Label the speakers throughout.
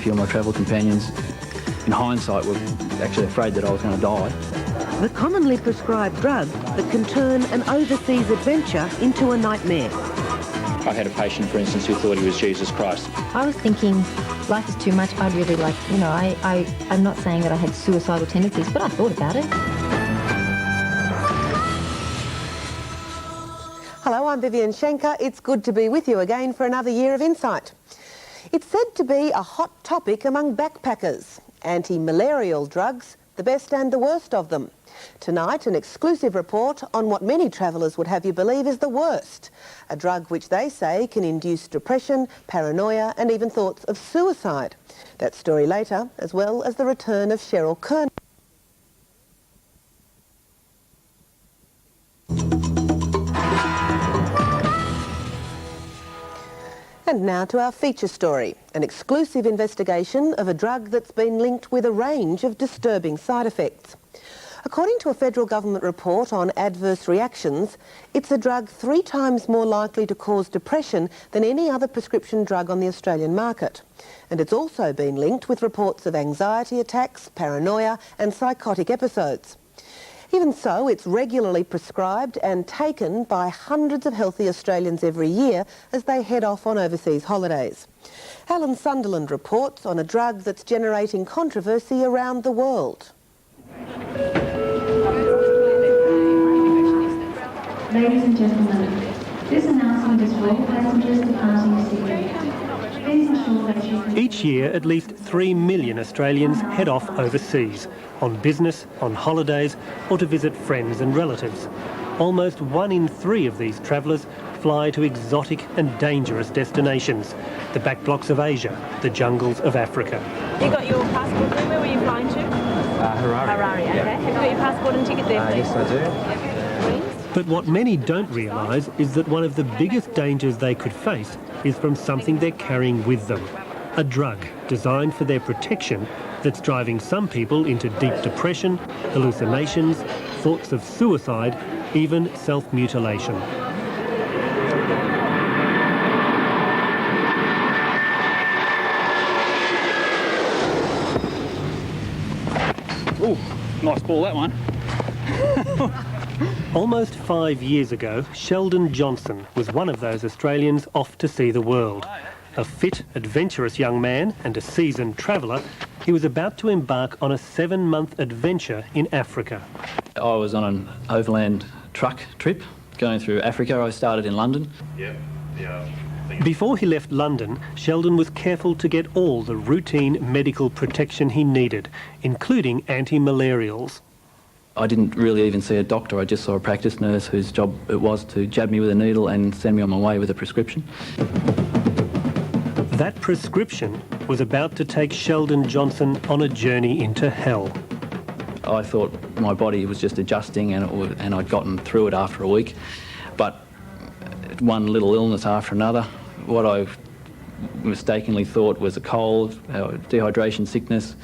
Speaker 1: few of my travel companions, in hindsight, were actually afraid that I was going to die.
Speaker 2: The commonly prescribed drug that can turn an overseas adventure into a nightmare.
Speaker 3: I had a patient, for instance, who thought he was Jesus Christ.
Speaker 4: I was thinking, life is too much. I'd really like, I'm not saying that I had suicidal tendencies, but I thought about it.
Speaker 2: Hello, I'm Vivian Schenker. It's good to be with you again for another year of Insight. It's said to be a hot topic among backpackers. Anti-malarial drugs, the best and the worst of them. Tonight, an exclusive report on what many travellers would have you believe is the worst. A drug which they say can induce depression, paranoia and even thoughts of suicide. That story later, as well as the return of Cheryl Kern. And now to our feature story, an exclusive investigation of a drug that's been linked with a range of disturbing side effects. According to a federal government report on adverse reactions, it's a drug 3 times more likely to cause depression than any other prescription drug on the Australian market. And it's also been linked with reports of anxiety attacks, paranoia and psychotic episodes. Even so, it's regularly prescribed and taken by hundreds of healthy Australians every year as they head off on overseas holidays. Alan Sunderland reports on a drug that's generating controversy around the world.
Speaker 5: Ladies and gentlemen, this announcement is for all passengers departing Sydney. Please ensure that you...
Speaker 6: Each year, at least 3 million Australians head off overseas, on business, on holidays, or to visit friends and relatives. Almost 1 in 3 of these travellers fly to exotic and dangerous destinations, the backblocks of Asia, the jungles of Africa.
Speaker 7: You got your passport there? Where were you flying to? Harare, okay. Have you got your passport and ticket there, please?
Speaker 1: Yes, I do.
Speaker 6: But what many don't realise is that one of the biggest dangers they could face is from something they're carrying with them. A drug designed for their protection that's driving some people into deep depression, hallucinations, thoughts of suicide, even self-mutilation.
Speaker 3: Ooh, nice ball, that one.
Speaker 6: Almost 5 years ago, Sheldon Johnson was one of those Australians off to see the world. A fit, adventurous young man and a seasoned traveller, he was about to embark on a 7-month adventure in Africa.
Speaker 1: I was on an overland truck trip going through Africa. I started in London.
Speaker 6: Before he left London, Sheldon was careful to get all the routine medical protection he needed, including anti-malarials.
Speaker 1: I didn't really even see a doctor. I just saw a practice nurse whose job it was to jab me with a needle and send me on my way with a prescription.
Speaker 6: That prescription was about to take Sheldon Johnson on a journey into hell.
Speaker 1: I thought my body was just adjusting and I'd gotten through it after a week. But one little illness after another, what I mistakenly thought was a cold, dehydration sickness,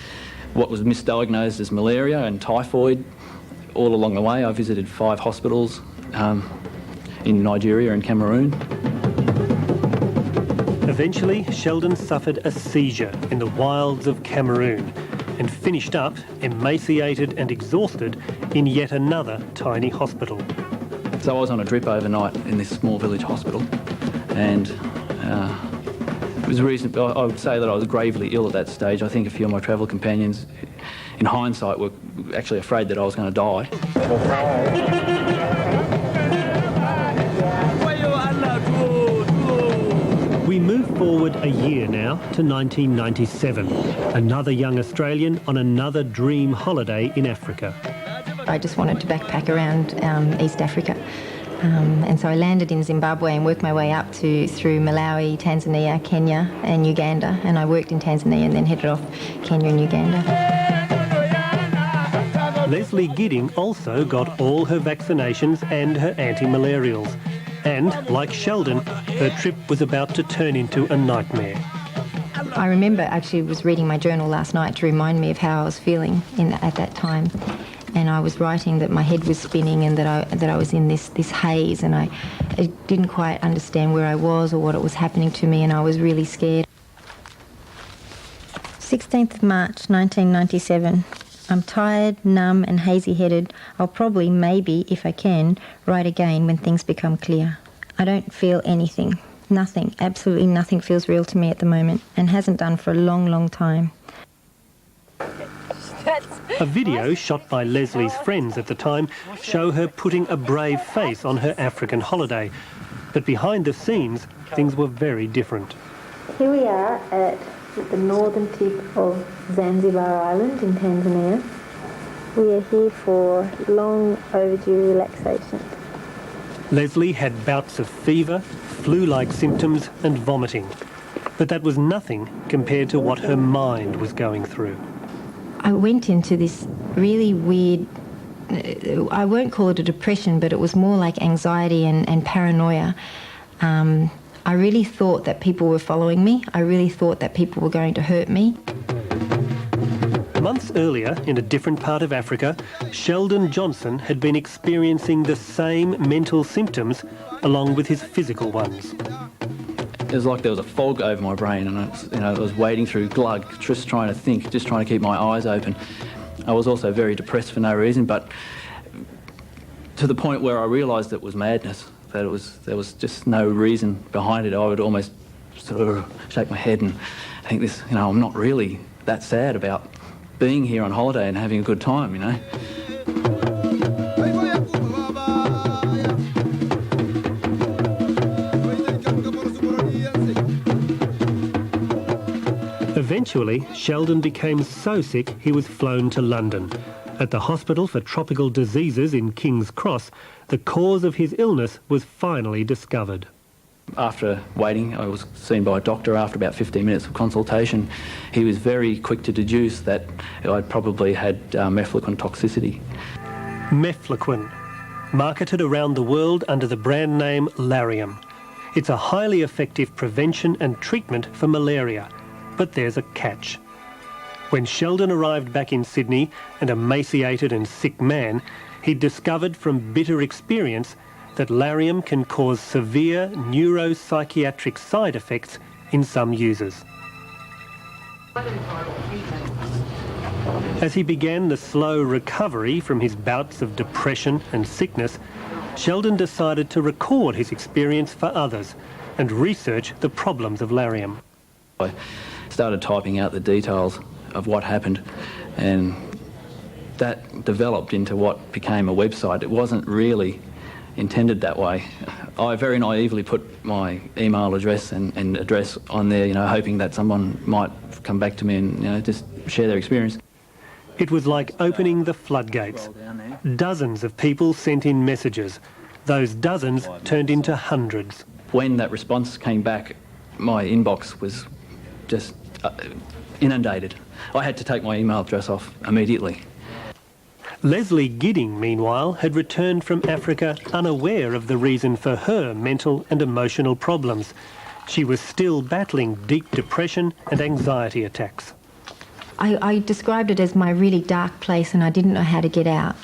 Speaker 1: what was misdiagnosed as malaria and typhoid. All along the way, I visited 5 hospitals in Nigeria and Cameroon.
Speaker 6: Eventually, Sheldon suffered a seizure in the wilds of Cameroon and finished up, emaciated and exhausted, in yet another tiny hospital.
Speaker 1: So I was on a drip overnight in this small village hospital, and it was reasonable. I would say that I was gravely ill at that stage. I think a few of my travel companions, in hindsight, were actually afraid that I was going to die.
Speaker 6: We move forward a year now to 1997. Another young Australian on another dream holiday in Africa.
Speaker 4: I just wanted to backpack around East Africa. And so I landed in Zimbabwe and worked my way up through Malawi, Tanzania, Kenya and Uganda. And I worked in Tanzania and then headed off Kenya and Uganda.
Speaker 6: Leslie Gidding also got all her vaccinations and her anti-malarials. And, like Sheldon, her trip was about to turn into a nightmare.
Speaker 4: I remember actually was reading my journal last night to remind me of how I was feeling at that time. And I was writing that my head was spinning and that I was in this haze, and I didn't quite understand where I was or what it was happening to me, and I was really scared. 15th of March 1997. I'm tired, numb and hazy-headed. I'll probably, maybe, if I can, write again when things become clear. I don't feel anything. Nothing, absolutely nothing feels real to me at the moment and hasn't done for a long, long time.
Speaker 6: A video shot by Leslie's friends at the time show her putting a brave face on her African holiday. But behind the scenes, things were very different.
Speaker 4: Here we are at the northern tip of Zanzibar Island in Tanzania. We are here for long overdue relaxation.
Speaker 6: Leslie had bouts of fever, flu-like symptoms and vomiting. But that was nothing compared to what her mind was going through.
Speaker 4: I went into this really weird, I won't call it a depression, but it was more like anxiety and paranoia. I really thought that people were following me. I really thought that people were going to hurt me.
Speaker 6: Months earlier, in a different part of Africa, Sheldon Johnson had been experiencing the same mental symptoms along with his physical ones.
Speaker 1: It was like there was a fog over my brain, and I was wading through glug, just trying to think, just trying to keep my eyes open. I was also very depressed for no reason, but to the point where I realised it was madness, that there was just no reason behind it. I would almost sort of shake my head and think this, I'm not really that sad about being here on holiday and having a good time,
Speaker 6: Eventually, Sheldon became so sick he was flown to London. At the Hospital for Tropical Diseases in King's Cross, the cause of his illness was finally discovered.
Speaker 1: After waiting, I was seen by a doctor after about 15 minutes of consultation. He was very quick to deduce that I'd probably had mefloquine toxicity.
Speaker 6: Mefloquine, marketed around the world under the brand name Larium. It's a highly effective prevention and treatment for malaria, but there's a catch. When Sheldon arrived back in Sydney, an emaciated and sick man, he'd discovered from bitter experience that Larium can cause severe neuropsychiatric side effects in some users. As he began the slow recovery from his bouts of depression and sickness, Sheldon decided to record his experience for others and research the problems of Larium.
Speaker 1: I started typing out the details of what happened, and that developed into what became a website. It wasn't really intended that way. I very naively put my email address and address on there, hoping that someone might come back to me and, just share their experience.
Speaker 6: It was like opening the floodgates. Dozens of people sent in messages. Those dozens turned into hundreds.
Speaker 1: When that response came back, my inbox was just inundated. I had to take my email address off immediately.
Speaker 6: Leslie Gidding, meanwhile, had returned from Africa unaware of the reason for her mental and emotional problems. She was still battling deep depression and anxiety attacks.
Speaker 4: I described it as my really dark place, and I didn't know how to get out.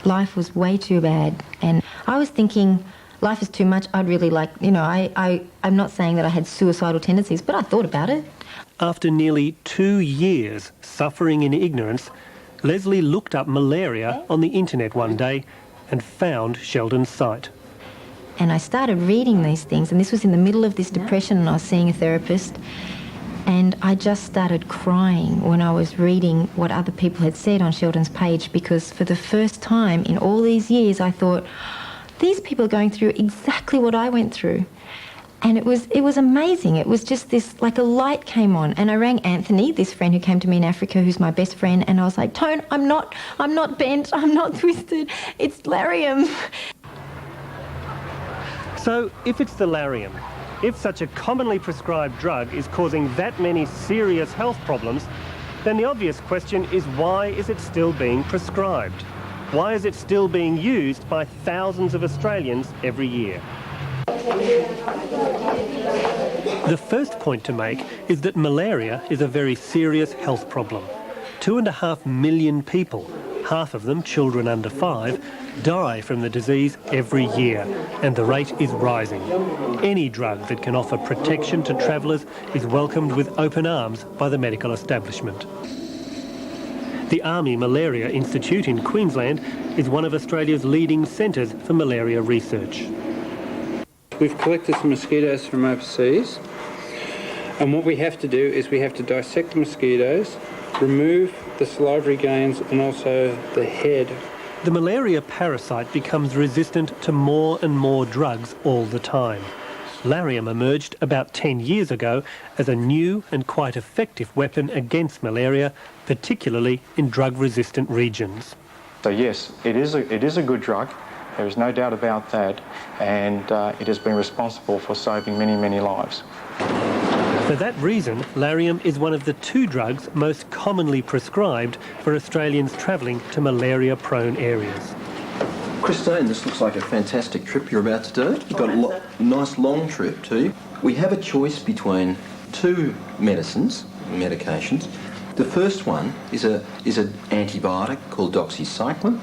Speaker 4: Life was way too bad, and I was thinking, life is too much. I'd really like, I'm not saying that I had suicidal tendencies, but I thought about it.
Speaker 6: After nearly 2 years suffering in ignorance, Leslie looked up malaria on the internet one day and found Sheldon's site.
Speaker 4: And I started reading these things, and this was in the middle of this depression, and I was seeing a therapist, and I just started crying when I was reading what other people had said on Sheldon's page, because for the first time in all these years I thought, these people are going through exactly what I went through. And it was amazing. It was just this, like a light came on. And I rang Anthony, this friend who came to me in Africa, who's my best friend, and I was like, Tone, I'm not bent, I'm not twisted, it's Larium.
Speaker 6: So if it's the Larium, if such a commonly prescribed drug is causing that many serious health problems, then the obvious question is, why is it still being prescribed? Why is it still being used by thousands of Australians every year? The first point to make is that malaria is a very serious health problem. 2.5 million people, half of them children under 5, die from the disease every year, and the rate is rising. Any drug that can offer protection to travellers is welcomed with open arms by the medical establishment. The Army Malaria Institute in Queensland is one of Australia's leading centres for malaria research.
Speaker 8: We've collected some mosquitoes from overseas, and what we have to do is we have to dissect the mosquitoes, remove the salivary glands and also the head.
Speaker 6: The malaria parasite becomes resistant to more and more drugs all the time. Larium emerged about 10 years ago as a new and quite effective weapon against malaria, particularly in drug-resistant regions.
Speaker 9: So yes, it is a good drug. There is no doubt about that, and it has been responsible for saving many, many lives.
Speaker 6: For that reason, Larium is one of the 2 drugs most commonly prescribed for Australians travelling to malaria-prone areas.
Speaker 10: Christine, this looks like a fantastic trip you're about to do. You've got a nice long trip too. We have a choice between 2 medications. The first one is an antibiotic called doxycycline,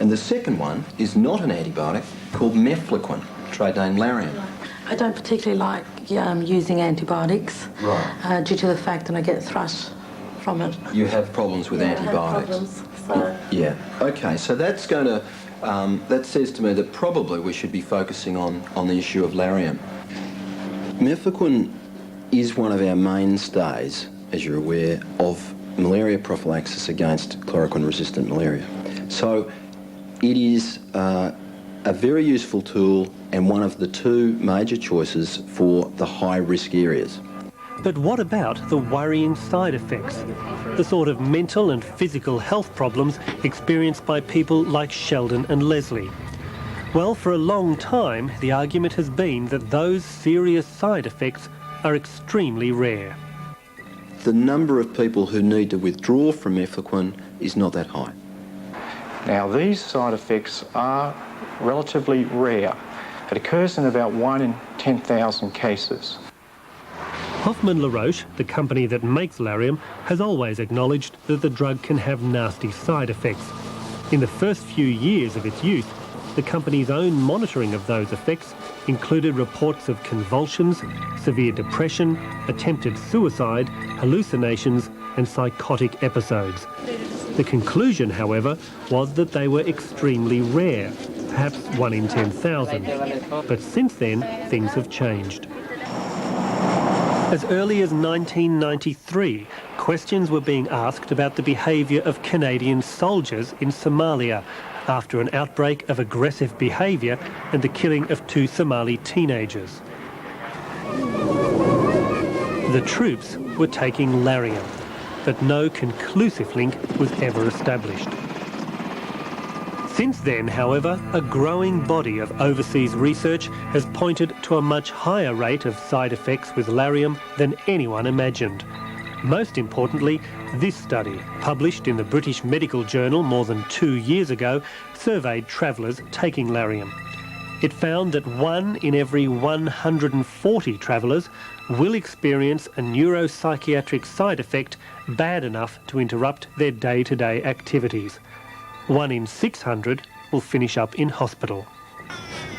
Speaker 10: and the second one is not an antibiotic called mefloquine, trade name Larium.
Speaker 11: I don't particularly like using antibiotics due to the fact that I get thrush from it.
Speaker 10: You have problems with antibiotics?
Speaker 11: I have problems, so...
Speaker 10: Yeah. Okay, so that's going to... that says to me that probably we should be focusing on the issue of Larium. Mefloquine is one of our mainstays, as you're aware, of malaria prophylaxis against chloroquine-resistant malaria. So it is a very useful tool and one of the 2 major choices for the high-risk areas.
Speaker 6: But what about the worrying side effects? The sort of mental and physical health problems experienced by people like Sheldon and Leslie. Well, for a long time, the argument has been that those serious side effects are extremely rare.
Speaker 10: The number of people who need to withdraw from mefloquine is not that high.
Speaker 9: Now, these side effects are relatively rare. It occurs in about 1 in 10,000 cases.
Speaker 6: Hoffmann-La Roche, the company that makes Larium, has always acknowledged that the drug can have nasty side effects. In the first few years of its use, the company's own monitoring of those effects included reports of convulsions, severe depression, attempted suicide, hallucinations and psychotic episodes. The conclusion, however, was that they were extremely rare, perhaps 1 in 10,000. But since then, things have changed. As early as 1993, questions were being asked about the behaviour of Canadian soldiers in Somalia after an outbreak of aggressive behaviour and the killing of 2 Somali teenagers. The troops were taking Larium, but no conclusive link was ever established. Since then, however, a growing body of overseas research has pointed to a much higher rate of side effects with Larium than anyone imagined. Most importantly, this study, published in the British Medical Journal more than 2 years ago, surveyed travellers taking Larium. It found that 1 in every 140 travellers will experience a neuropsychiatric side effect bad enough to interrupt their day-to-day activities. 1 in 600 will finish up in hospital.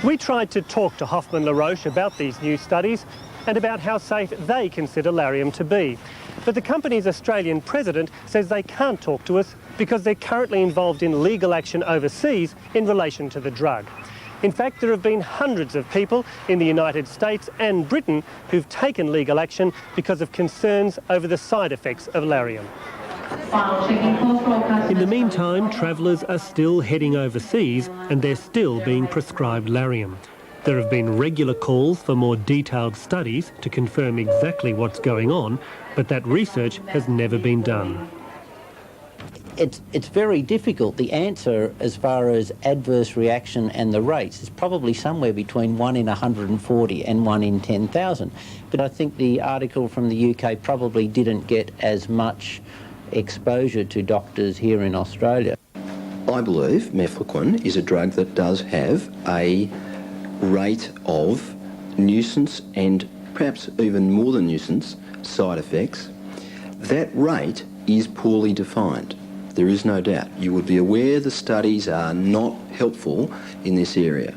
Speaker 6: We tried to talk to Hoffmann-La Roche about these new studies and about how safe they consider Larium to be. But the company's Australian president says they can't talk to us because they're currently involved in legal action overseas in relation to the drug. In fact, there have been hundreds of people in the United States and Britain who've taken legal action because of concerns over the side effects of Larium. In the meantime, travellers are still heading overseas and they're still being prescribed Larium. There have been regular calls for more detailed studies to confirm exactly what's going on, but that research has never been done.
Speaker 12: It's very difficult. The answer as far as adverse reaction and the rates is probably somewhere between 1 in 140 and 1 in 10,000. But I think the article from the UK probably didn't get as much exposure to doctors here in Australia.
Speaker 10: I believe mefloquine is a drug that does have a rate of nuisance and perhaps even more than nuisance side effects. That rate is poorly defined. There is no doubt. You would be aware the studies are not helpful in this area.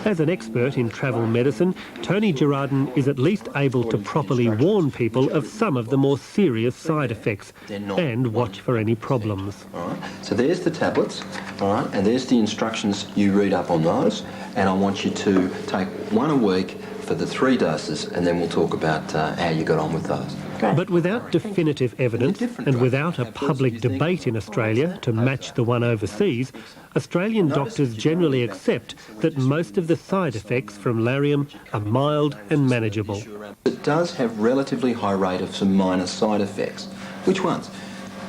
Speaker 6: As an expert in travel medicine, Tony Gerardin is at least able to properly warn people of some of the more serious side effects and watch for any problems.
Speaker 10: All right. So there's the tablets, all right, and there's the instructions. You read up on those, and I want you to take one a week for the 3 doses, and then we'll talk about how you got on with those.
Speaker 6: But without definitive evidence and without a public debate in Australia to match the one overseas, Australian doctors generally accept that most of the side effects from Larium are mild and manageable.
Speaker 10: It does have relatively high rate of some minor side effects. Which ones?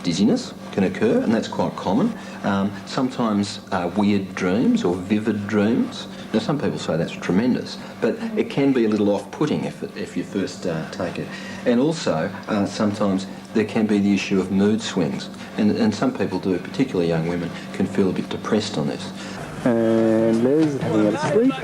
Speaker 10: Dizziness can occur, and that's quite common. Sometimes weird dreams or vivid dreams. Now, some people say that's tremendous, but it can be a little off-putting if you first take it. And also, sometimes there can be the issue of mood swings. And some people do, particularly young women, can feel a bit depressed on this.
Speaker 3: And Liz, having a sleep.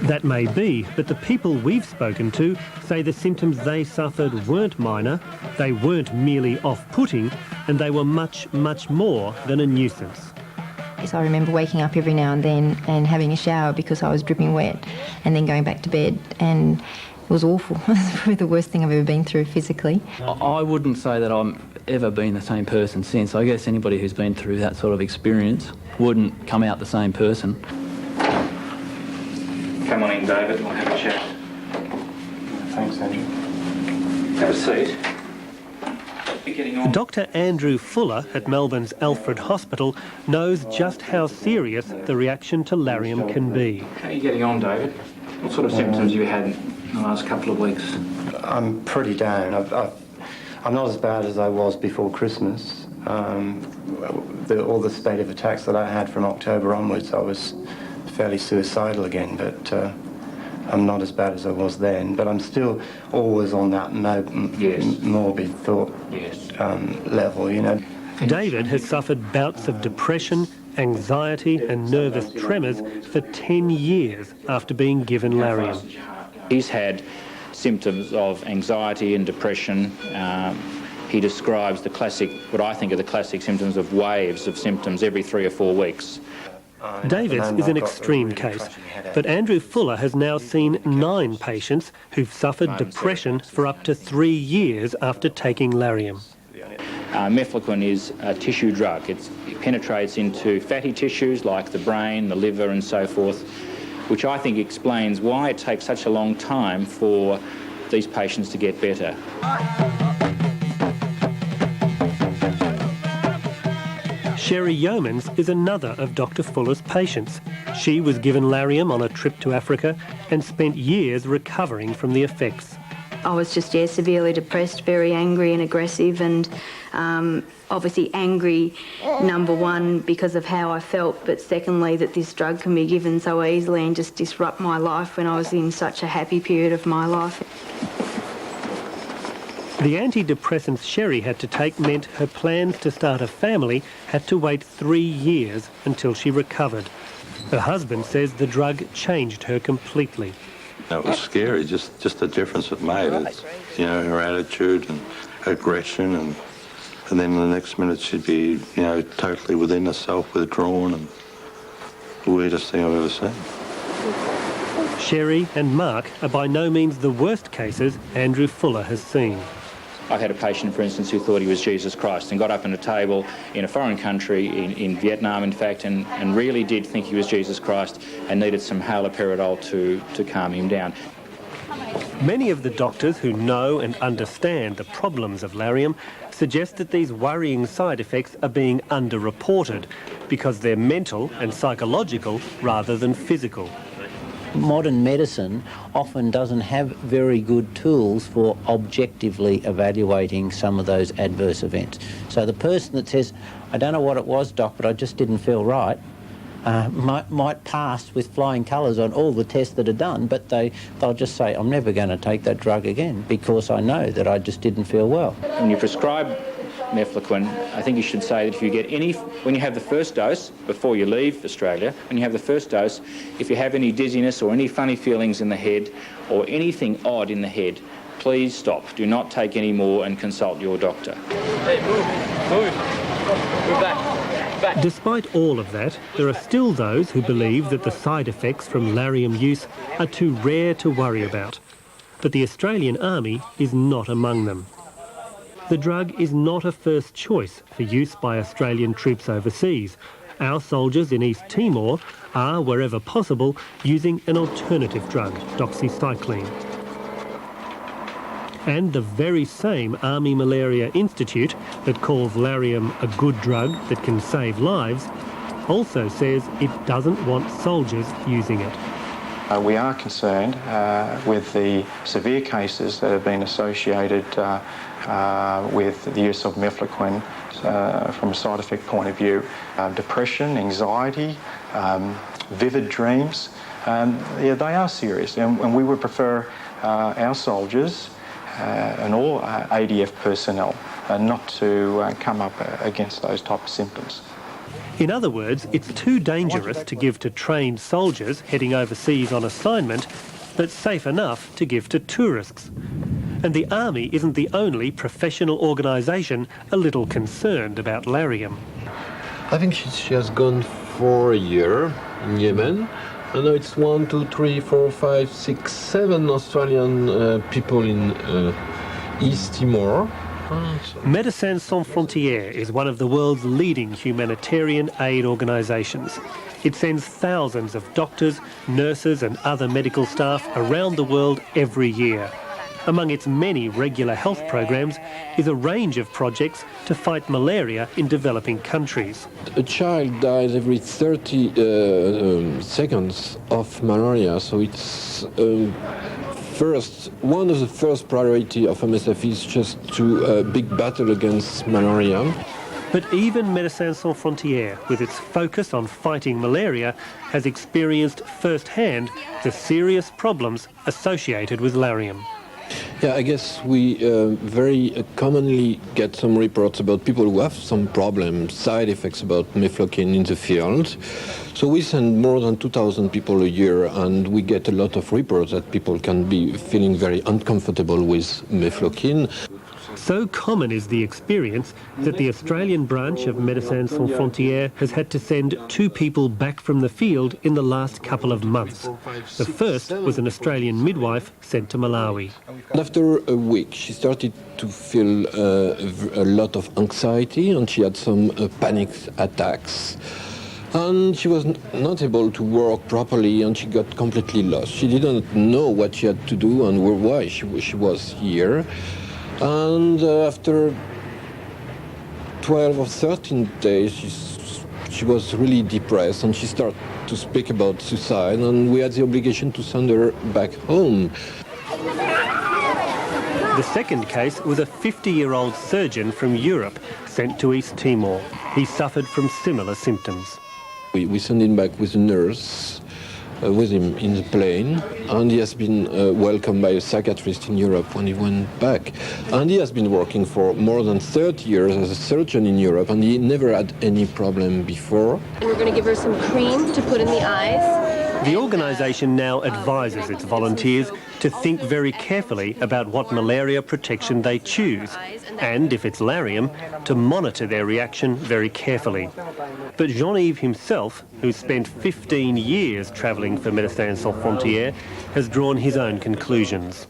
Speaker 6: That may be, but the people we've spoken to say the symptoms they suffered weren't minor, they weren't merely off-putting, and they were much, much more than a nuisance.
Speaker 4: So I remember waking up every now and then and having a shower because I was dripping wet, and then going back to bed, and it was awful. It was probably the worst thing I've ever been through physically.
Speaker 1: I wouldn't say that I've ever been the same person since. I guess anybody who's been through that sort of experience wouldn't come out the same person.
Speaker 3: Come on in, David, we'll have a chat. Thanks, Andrew. Have a seat.
Speaker 6: Dr. Andrew Fuller at Melbourne's Alfred Hospital knows just how serious the reaction to Larium can be.
Speaker 3: How are you getting on, David? What sort of symptoms have you had in the last couple of weeks?
Speaker 13: I'm pretty down. I'm not as bad as I was before Christmas. All the spate of attacks that I had from October onwards, I was fairly suicidal again, but I'm not as bad as I was then. But I'm still always on that morbid thought level, you know.
Speaker 6: David has suffered bouts of depression, anxiety and nervous tremors for 10 years after being given Larium.
Speaker 14: He's had symptoms of anxiety and depression. He describes the classic, what I think are the classic symptoms of waves of symptoms every 3 or 4 weeks.
Speaker 6: David's is an extreme case, but Andrew Fuller has now seen 9 patients who've suffered depression for up to 3 years after taking Larium.
Speaker 14: Mefloquine is a tissue drug. It penetrates into fatty tissues like the brain, the liver and so forth, which I think explains why it takes such a long time for these patients to get better.
Speaker 6: Sherry Yeomans is another of Dr. Fuller's patients. She was given Larium on a trip to Africa and spent years recovering from the effects.
Speaker 15: I was just, severely depressed, very angry and aggressive, and obviously angry, number one, because of how I felt, but secondly, that this drug can be given so easily and just disrupt my life when I was in such a happy period of my life.
Speaker 6: The antidepressants Sherry had to take meant her plans to start a family had to wait 3 years until she recovered. Her husband says the drug changed her completely.
Speaker 16: It was scary, just the difference it made. It's, you know, her attitude and aggression, and then the next minute she'd be, you know, totally within herself, withdrawn, and the weirdest thing I've ever seen.
Speaker 6: Sherry and Mark are by no means the worst cases Andrew Fuller has seen.
Speaker 14: I've had a patient, for instance, who thought he was Jesus Christ and got up on a table in a foreign country, in Vietnam, in fact, and really did think he was Jesus Christ and needed some haloperidol to calm him down.
Speaker 6: Many of the doctors who know and understand the problems of Larium suggest that these worrying side effects are being underreported because they're mental and psychological rather than physical.
Speaker 12: Modern medicine often doesn't have very good tools for objectively evaluating some of those adverse events. So the person that says, I don't know what it was, doc, but I just didn't feel right, might pass with flying colours on all the tests that are done, but they'll just say, I'm never going to take that drug again because I know that I just didn't feel well.
Speaker 14: When you prescribe Mefloquine, I think you should say that if you get when you have the first dose, before you leave Australia, when you have the first dose, if you have any dizziness or any funny feelings in the head or anything odd in the head, please stop. Do not take any more and consult your doctor.
Speaker 3: Hey, move.
Speaker 6: Despite all of that, there are still those who believe that the side effects from Larium use are too rare to worry about. But the Australian Army is not among them. The drug is not a first choice for use by Australian troops overseas. Our soldiers in East Timor are, wherever possible, using an alternative drug, doxycycline. And the very same Army Malaria Institute that calls Larium a good drug that can save lives also says it doesn't want soldiers using it.
Speaker 9: We are concerned with the severe cases that have been associated with the use of mefloquine from a side effect point of view. Depression, anxiety, vivid dreams, yeah, they are serious, and we would prefer our soldiers and all ADF personnel not to come up against those type of symptoms.
Speaker 6: In other words, it's too dangerous to give to trained soldiers heading overseas on assignment, but safe enough to give to tourists. And the Army isn't the only professional organisation a little concerned about Larium.
Speaker 17: I think she has gone for a year in Yemen, and now it's 1, 2, 3, 4, 5, 6, 7 Australian people in East Timor.
Speaker 6: Médecins Sans Frontières is one of the world's leading humanitarian aid organisations. It sends thousands of doctors, nurses and other medical staff around the world every year. Among its many regular health programs is a range of projects to fight malaria in developing countries.
Speaker 17: A child dies every 30 seconds of malaria, so it's one of the first priority of MSF is just to big battle against malaria.
Speaker 6: But even Médecins Sans Frontières, with its focus on fighting malaria, has experienced firsthand the serious problems associated with Larium.
Speaker 17: Yeah, I guess we very commonly get some reports about people who have some problems, side effects about mefloquine in the field. So we send more than 2,000 people a year, and we get a lot of reports that people can be feeling very uncomfortable with mefloquine.
Speaker 6: So common is the experience that the Australian branch of Médecins Sans Frontières has had to send 2 people back from the field in the last couple of months. The first was an Australian midwife sent to Malawi.
Speaker 17: After a week, she started to feel a lot of anxiety, and she had some panic attacks. And she was not able to work properly, and she got completely lost. She didn't know what she had to do and why she was here. And after 12 or 13 days, she was really depressed, and she started to speak about suicide, and we had the obligation to send her back home.
Speaker 6: The second case was a 50-year-old surgeon from Europe sent to East Timor. He suffered from similar symptoms.
Speaker 17: We sent him back with a nurse, with him in the plane, and he has been welcomed by a psychiatrist in Europe when he went back. And he has been working for more than 30 years as a surgeon in Europe, and he never had any problem before.
Speaker 18: We're going to give her some cream to put in the eyes.
Speaker 6: The organisation now advises its volunteers to think very carefully about what malaria protection they choose, and, if it's Larium, to monitor their reaction very carefully. But Jean-Yves himself, who's spent 15 years travelling for Médecins Sans Frontières, has drawn his own conclusions.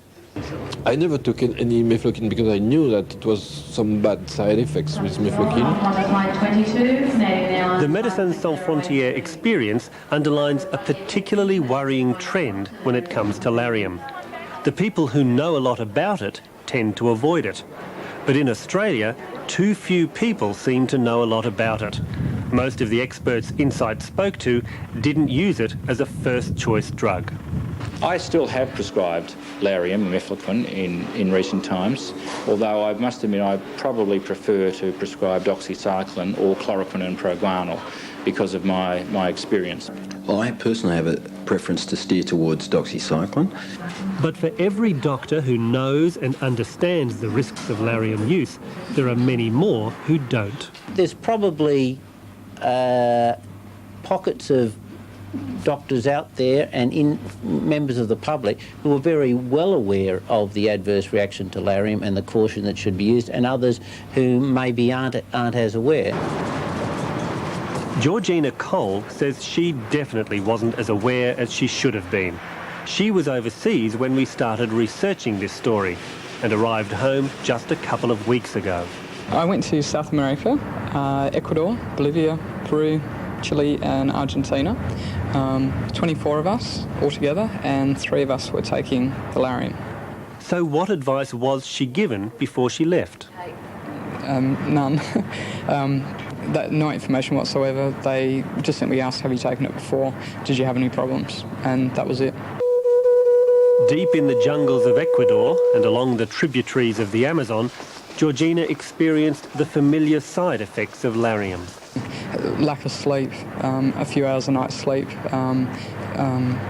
Speaker 17: I never took any mefloquine because I knew that it was some bad side effects with mefloquine.
Speaker 6: The Médecins Sans Frontières experience underlines a particularly worrying trend when it comes to Larium. The people who know a lot about it tend to avoid it. But in Australia, too few people seem to know a lot about it. Most of the experts Insight spoke to didn't use it as a first-choice drug.
Speaker 14: I still have prescribed Larium and mefloquine in recent times, although I must admit I probably prefer to prescribe doxycycline or chloroquine and proguanil because of my experience.
Speaker 10: Well, I personally have a preference to steer towards doxycycline.
Speaker 6: But for every doctor who knows and understands the risks of Larium use, there are many more who don't.
Speaker 12: There's probably pockets of doctors out there and members of the public who are very well aware of the adverse reaction to Larium and the caution that should be used, and others who maybe aren't as aware.
Speaker 6: Georgina Cole says she definitely wasn't as aware as she should have been. She was overseas when we started researching this story and arrived home just a couple of weeks ago.
Speaker 19: I went to South America, Ecuador, Bolivia, Peru, Chile and Argentina. 24 of us altogether, and 3 of us were taking the Larium.
Speaker 6: So what advice was she given before she left?
Speaker 19: None. No information whatsoever. They just simply asked, have you taken it before? Did you have any problems? And that was it.
Speaker 6: Deep in the jungles of Ecuador and along the tributaries of the Amazon, Georgina experienced the familiar side effects of Larium.
Speaker 19: Lack of sleep, a few hours a night sleep,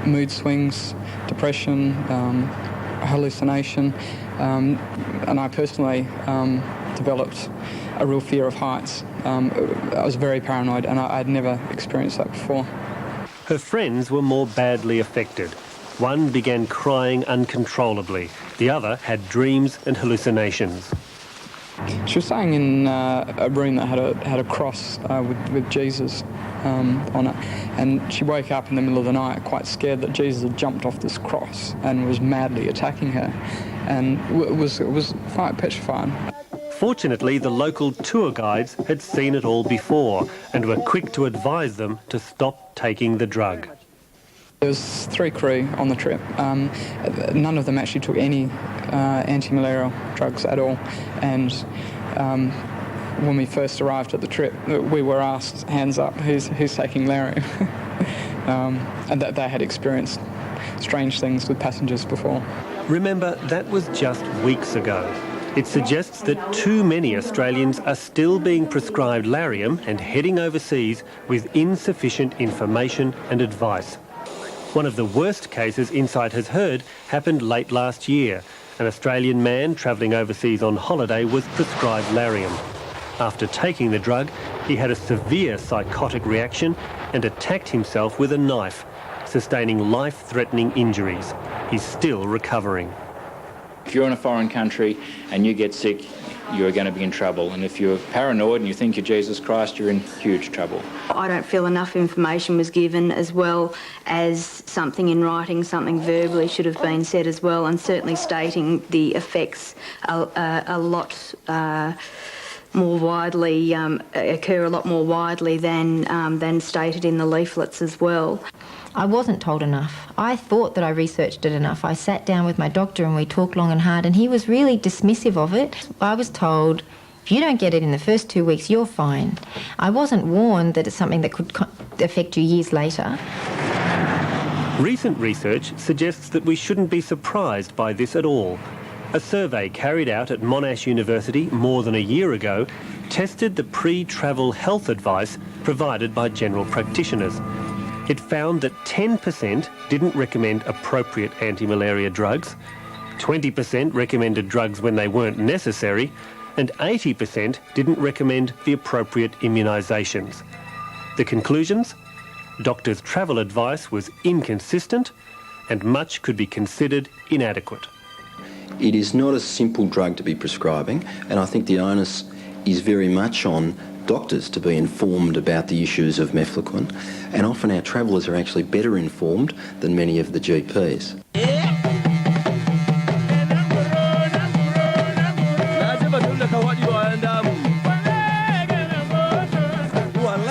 Speaker 19: mood swings, depression, hallucination, and I personally developed a real fear of heights. I was very paranoid, and I'd never experienced that before.
Speaker 6: Her friends were more badly affected. One began crying uncontrollably. The other had dreams and hallucinations.
Speaker 19: She was staying in a room that had a cross with Jesus on it, and she woke up in the middle of the night quite scared that Jesus had jumped off this cross and was madly attacking her, and it was quite petrifying.
Speaker 6: Fortunately, the local tour guides had seen it all before and were quick to advise them to stop taking the drug.
Speaker 19: There was 3 crew on the trip. None of them actually took any anti-malarial drugs at all, and when we first arrived at the trip, we were asked, hands up, who's taking Larium? And that they had experienced strange things with passengers before.
Speaker 6: Remember, that was just weeks ago. It suggests that too many Australians are still being prescribed Larium and heading overseas with insufficient information and advice. One of the worst cases Insight has heard happened late last year. An Australian man travelling overseas on holiday was prescribed Larium. After taking the drug, he had a severe psychotic reaction and attacked himself with a knife, sustaining life-threatening injuries. He's still recovering.
Speaker 14: If you're in a foreign country and you get sick, you're going to be in trouble. And if you're paranoid and you think you're Jesus Christ, you're in huge trouble.
Speaker 15: I don't feel enough information was given, as well as something in writing, something verbally should have been said as well, and certainly stating the effects a lot more widely, occur a lot more widely than stated in the leaflets as well.
Speaker 4: I wasn't told enough. I thought that I researched it enough. I sat down with my doctor and we talked long and hard, and he was really dismissive of it. I was told, if you don't get it in the first 2 weeks, you're fine. I wasn't warned that it's something that could affect you years later.
Speaker 6: Recent research suggests that we shouldn't be surprised by this at all. A survey carried out at Monash University more than a year ago tested the pre-travel health advice provided by general practitioners. It found that 10% didn't recommend appropriate anti-malaria drugs, 20% recommended drugs when they weren't necessary, and 80% didn't recommend the appropriate immunisations. The conclusions? Doctors' travel advice was inconsistent and much could be considered inadequate.
Speaker 10: It is not a simple drug to be prescribing, and I think the onus is very much on doctors to be informed about the issues of mefloquine, and often our travellers are actually better informed than many of the GPs.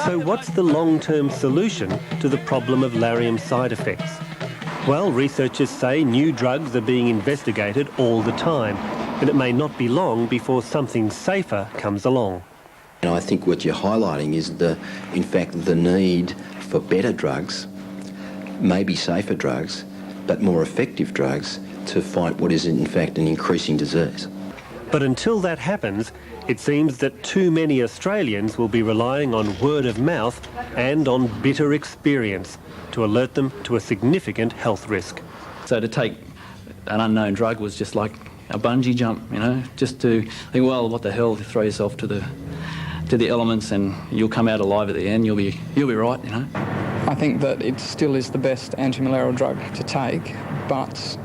Speaker 6: So what's the long-term solution to the problem of Larium side effects? Well, researchers say new drugs are being investigated all the time, and it may not be long before something safer comes along.
Speaker 10: And I think what you're highlighting is in fact, the need for better drugs, maybe safer drugs, but more effective drugs to fight what is in fact an increasing disease.
Speaker 6: But until that happens, it seems that too many Australians will be relying on word of mouth and on bitter experience to alert them to a significant health risk.
Speaker 1: So to take an unknown drug was just like a bungee jump, you know, just to think, well, what the hell, to throw yourself to the elements and you'll come out alive at the end, you'll be right, you know.
Speaker 19: I think that it still is the best anti-malarial drug to take, but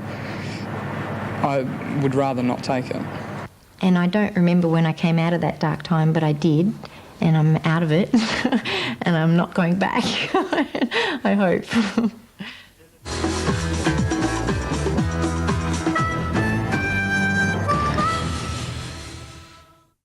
Speaker 19: I would rather not take it.
Speaker 4: And I don't remember when I came out of that dark time, but I did, and I'm out of it, and I'm not going back, I hope.